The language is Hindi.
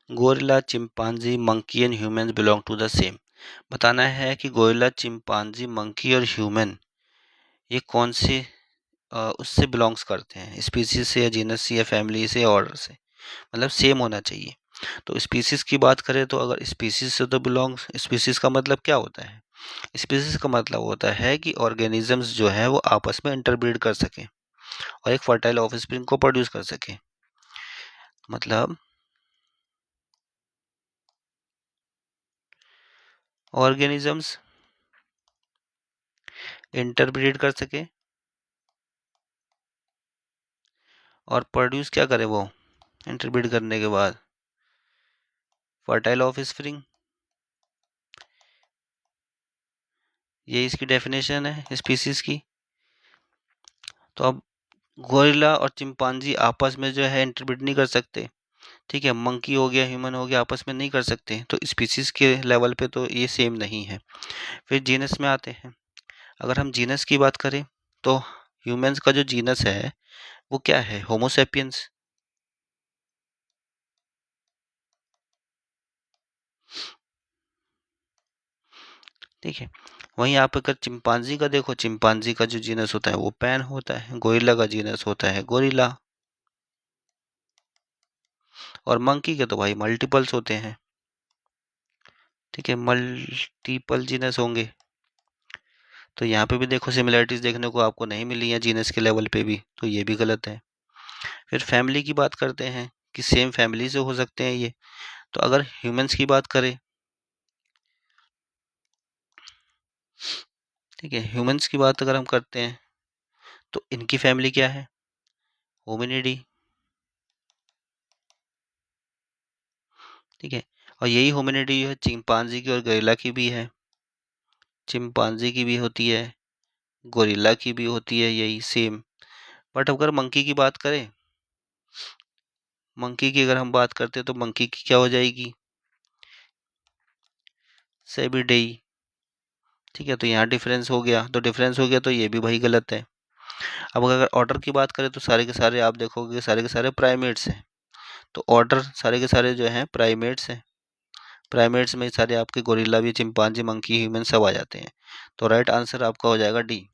Gorilla, chimpanzee, monkey and human belong to the same. बताना है कि गोरिल्ला, चिंपांजी, मंकी और ह्यूमन ये कौन से उससे बिलोंग्स करते हैं, स्पीसीज से या जीनस से या फैमिली से या ऑर्डर से, मतलब सेम होना चाहिए। तो स्पीसीज की बात करें तो अगर स्पीसीज से तो बिलोंग्स, स्पीसीज का मतलब क्या होता है? स्पीसीज का मतलब होता है कि ऑर्गेनिजम्स जो है वो आपस में इंटरब्रीड कर सकें और एक फर्टाइल ऑफस्प्रिंग को प्रोड्यूस कर सकें। मतलब ऑर्गेनिजम्स इंटरब्रीड कर सके और प्रोड्यूस क्या करे वो इंटरब्रीड करने के बाद? Fertile offspring. ये इसकी डेफिनेशन है स्पीसीज की। तो अब गोरिल्ला और चिंपांजी आपस में जो है इंटरब्रीड नहीं कर सकते, ठीक है, मंकी हो गया, ह्यूमन हो गया, आपस में नहीं कर सकते, तो स्पीसीज के लेवल पे तो ये सेम नहीं है। फिर जीनस में आते हैं। अगर हम जीनस की बात करें तो ह्यूमंस का जो जीनस है वो क्या है? Homo sapiens. ठीक है। वहीं आप अगर चिंपांजी का देखो, चिंपांजी का जो जीनस होता है वो पैन होता है, गोरिल्ला का जीनस होता है गोरिल्ला, और मंकी के तो भाई मल्टीपल्स होते हैं, ठीक है, मल्टीपल जीनस होंगे। तो यहाँ पे भी देखो सिमिलरिटीज देखने को आपको नहीं मिली है जीनस के लेवल पे भी, तो ये भी गलत है। फिर फैमिली की बात करते हैं कि सेम फैमिली से हो सकते हैं ये। तो अगर ह्यूमंस की बात करें, ठीक है, ह्यूमंस की बात अगर हम करते हैं तो इनकी फैमिली क्या है? होमिनिडी, ठीक है। और यही होमिनिडी जो है चिंपांजी की और गोरिल्ला की भी है, चिंपांजी की भी होती है, गोरिल्ला की भी होती है, यही सेम। बट अगर मंकी की बात करें, मंकी की अगर हम बात करते हैं तो मंकी की क्या हो जाएगी? सेबिडेई, ठीक है। तो यहाँ डिफरेंस हो गया, तो डिफरेंस हो गया तो ये भी भाई गलत है। अब अगर ऑर्डर की बात करें तो सारे के सारे आप देखोगे सारे के सारे प्राइमेट्स हैं, तो ऑर्डर सारे के सारे जो हैं प्राइमेट्स हैं। प्राइमेट्स में सारे आपके गोरिल्ला भी, चिंपांजी, मंकी, ह्यूमन सब आ जाते हैं। तो राइट आंसर आपका हो जाएगा डी।